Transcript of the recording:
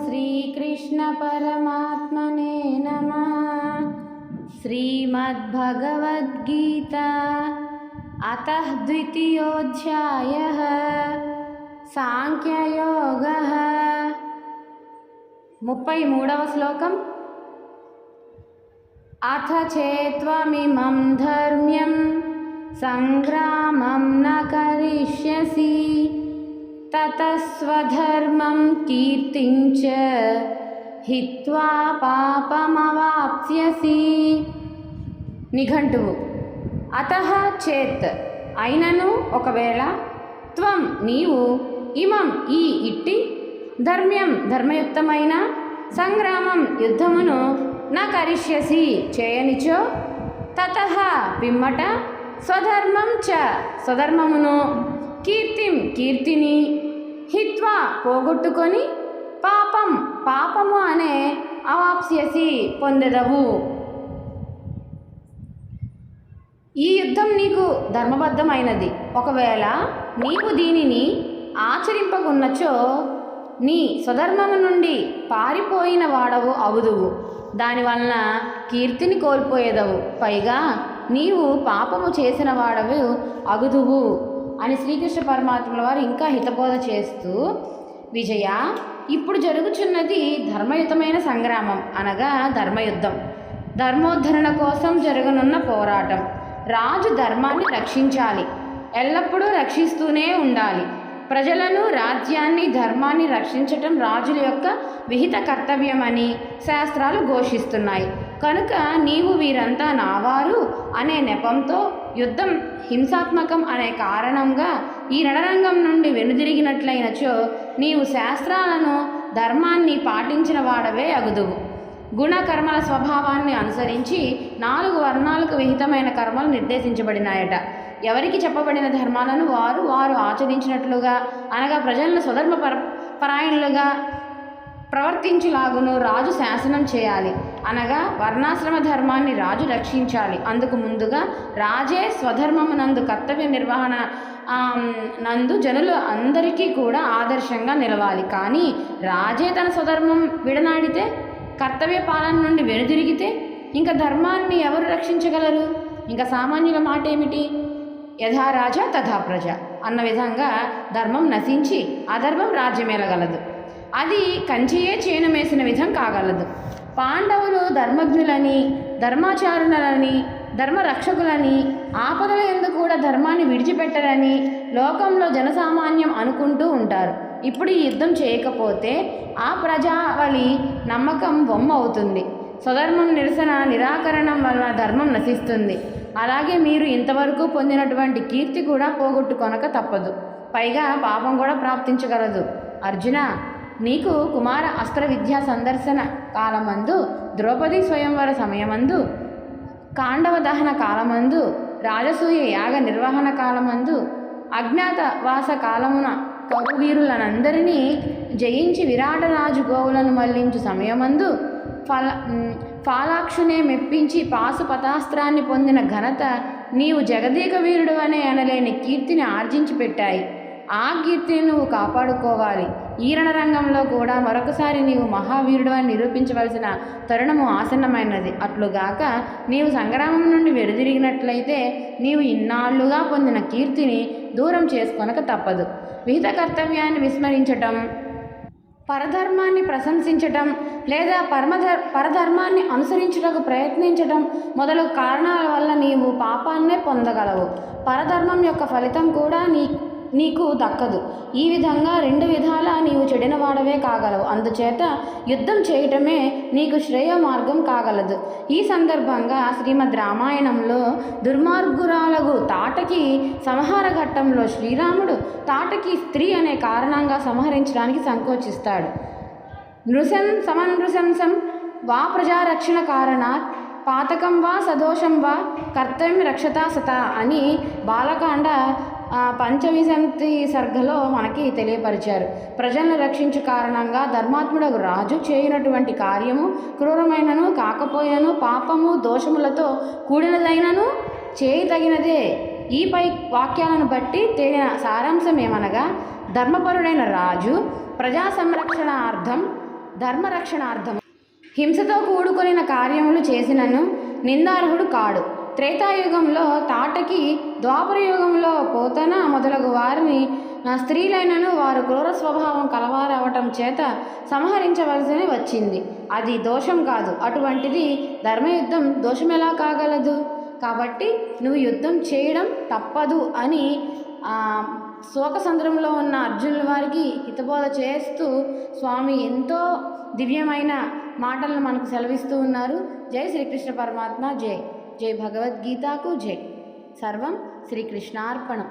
श्रीकृष्ण परमात्मने नमः। श्रीमद्भगवद्गीता अतः द्वितीयोऽध्यायः सांख्ययोगः। 33వ శ్లోకం। अथ चेत्त्वमिमं धर्म्यं संग्रामं न करिष्यसि ततः स्वधर्मं कीर्तिं च हित्वा पापमवाप्स्यसि। నిఘంటువు అతః చేత్ అయినను ఒకవేళ త్వం నీవు ఇమం ఈ ఇట్టి ధర్మ్యం ధర్మయుక్తమైన సంగ్రామం యుద్ధమును నా కరిష్యసి చేయనిచో తతః పిమ్మట స్వధర్మం చ స్వధర్మమును కీర్తిం కీర్తిని హిత్వా పోగొట్టుకొని పాపం పాపము అనే అవాప్స్యసి పొందెదవు। ఈ యుద్ధం నీకు ధర్మబద్ధమైనది, ఒకవేళ నీవు దీనిని ఆచరింపకున్నచో నీ స్వధర్మము నుండి పారిపోయిన వాడవు అవుదువు, దానివలన కీర్తిని కోల్పోయేదవు, పైగా నీవు పాపము చేసిన వాడవు అగుదువు అని శ్రీకృష్ణ పరమాత్ముల వారు ఇంకా హితబోధ చేస్తూ, విజయ ఇప్పుడు జరుగుచున్నది ధర్మయుతమైన సంగ్రామం అనగా ధర్మయుద్ధం, ధర్మోద్ధరణ కోసం జరగనున్న పోరాటం। రాజు ధర్మాన్ని రక్షించాలి, ఎల్లప్పుడూ రక్షిస్తూనే ఉండాలి। ప్రజలను రాజ్యాన్ని ధర్మాన్ని రక్షించటం రాజుల యొక్క విహిత కర్తవ్యమని శాస్త్రాలు ఘోషిస్తున్నాయి కనుక నీవు వీరంతా నావారు అనే నెపంతో యుద్ధం హింసాత్మకం అనే కారణంగా ఈ రణరంగం నుండి వెనుదిరిగినట్లయినచో నీవు శాస్త్రాలను ధర్మాన్ని పాటించిన వాడవే అగుదువు। గుణకర్మల స్వభావాన్ని అనుసరించి 4 వర్ణాలకు విహితమైన కర్మలు నిర్దేశించబడినాయట। ఎవరికి చెప్పబడిన ధర్మాలను వారు ఆచరించినట్లుగా అనగా ప్రజలను స్వధర్మ పరాయణులుగా ప్రవర్తించులాగును రాజు శాసనం చేయాలి, అనగా వర్ణాశ్రమ ధర్మాన్ని రాజు రక్షించాలి। అందుకు ముందుగా రాజే స్వధర్మమునందు కర్తవ్య నిర్వహణ నందు జనులు అందరికీ కూడా ఆదర్శంగా నిలవాలి। కానీ రాజే తన స్వధర్మం విడనాడితే, కర్తవ్య పాలన నుండి వెనుదిరిగితే ఇంకా ధర్మాన్ని ఎవరు రక్షించగలరు? ఇంకా సామాన్యుల మాట ఏమిటి? యథా రాజా తథా ప్రజ అన్న విధంగా ధర్మం నశించి అధర్మం రాజ్యమేలగలదు, అది కంచియే చేనుమేసిన విధం కాగలదు। పాండవులు ధర్మజ్ఞులని, ధర్మాచారులని, ధర్మరక్షకులని, ఆపదల యందు కూడా ధర్మాన్ని విడిచిపెట్టరని లోకంలో జనసామాన్యం అనుకుంటూ ఉంటారు। ఇప్పుడు ఈ యుద్ధం చేయకపోతే ఆ ప్రజావళి నమ్మకం బొమ్మ అవుతుంది, స్వధర్మం నిరాకరణం వలన ధర్మం నశిస్తుంది, అలాగే మీరు ఇంతవరకు పొందినటువంటి కీర్తి కూడా పోగొట్టుకొనక తప్పదు, పైగా పాపం కూడా ప్రాప్తించగలదు। అర్జున, నీకు కుమార అస్త్ర విద్యా సందర్శన కాలమందు, ద్రౌపది స్వయంవర సమయమందు, కాండవ దహన కాలమందు, రాజసూయ యాగ నిర్వహణ కాలమందు, అజ్ఞాతవాస కాలమున కౌరవీరులనందరినీ జయించి విరాటరాజు గోవులను మళ్లించు సమయమందు, ఫాలాక్షునే మెప్పించి పాశుపతాస్త్రాన్ని పొందిన ఘనత నీవు జగదేక వీరుడు అనే అనలేని కీర్తిని ఆర్జించి పెట్టాయి। ఆ కీర్తిని నువ్వు కాపాడుకోవాలి। ఈ రణరంగంలో కూడా మరొకసారి నీవు మహావీరుడు అని నిరూపించవలసిన తరుణము ఆసన్నమైనది। అట్లుగాక నీవు సంగ్రామం నుండి వెనుదిరిగినట్లయితే నీవు ఇన్నాళ్లుగా పొందిన కీర్తిని దూరం చేసుకొనక తప్పదు। విహిత కర్తవ్యాన్ని విస్మరించటం, పరధర్మాన్ని ప్రశంసించటం లేదా పరధర్మాన్ని అనుసరించుటకు ప్రయత్నించటం మొదలగు కారణాల వల్ల నీవు పాపాన్నే పొందగలవు, పరధర్మం యొక్క ఫలితం కూడా నీకు దక్కదు। ఈ విధంగా 2 విధాలా నీవు చెడిన వాడవే కాగలవు, అందుచేత యుద్ధం చేయటమే నీకు శ్రేయ మార్గం కాగలదు। ఈ సందర్భంగా శ్రీమద్ రామాయణంలో దుర్మార్గురాలగు తాటకి సంహార ఘట్టంలో శ్రీరాముడు తాటకి స్త్రీ అనే కారణంగా సంహరించడానికి సంకోచిస్తాడు। నృశం సమనృశంసం వా ప్రజారక్షణ కారణాత్ పాతకం వా సదోషం వా కర్తవ్యం రక్షతా సత అని బాలకాండ 5వ సర్గలో మనకి తెలియపరిచారు। ప్రజలను రక్షించు కారణంగా ధర్మాత్ముడకు రాజు చేయనటువంటి కార్యము క్రూరమైనను కాకపోయినను పాపము దోషములతో కూడినదైనను చేయదగినదే। ఈ పై వాక్యాలను బట్టి తేలిన సారాంశం ఏమనగా ధర్మపరుడైన రాజు ప్రజా సంరక్షణార్థం ధర్మరక్షణార్థం హింసతో కూడుకొనిన కార్యములు చేసినను నిందార్హుడు కాడు. త్రేతాయుగంలో తాటకి, ద్వాపరయుగంలో పోతన మొదలగు వారిని స్త్రీలైనను వారు క్రూర స్వభావం కలవారవటం చేత సంహరించవలసి వచ్చింది. అది దోషం కాదు. అటువంటిది ధర్మయుద్ధం దోషం ఎలా కాగలదు? కాబట్టి నువ్వు యుద్ధం చేయడం తప్పదు అని శోకసంద్రంలో ఉన్న అర్జునుల వారికి హితబోధ చేస్తూ స్వామి ఎంతో దివ్యమైన మాటలను మనకు సెలవిస్తూ ఉన్నారు. జై శ్రీకృష్ణ పరమాత్మ జై. జై భగవద్గీతకు జై. సర్వం శ్రీకృష్ణార్పణం.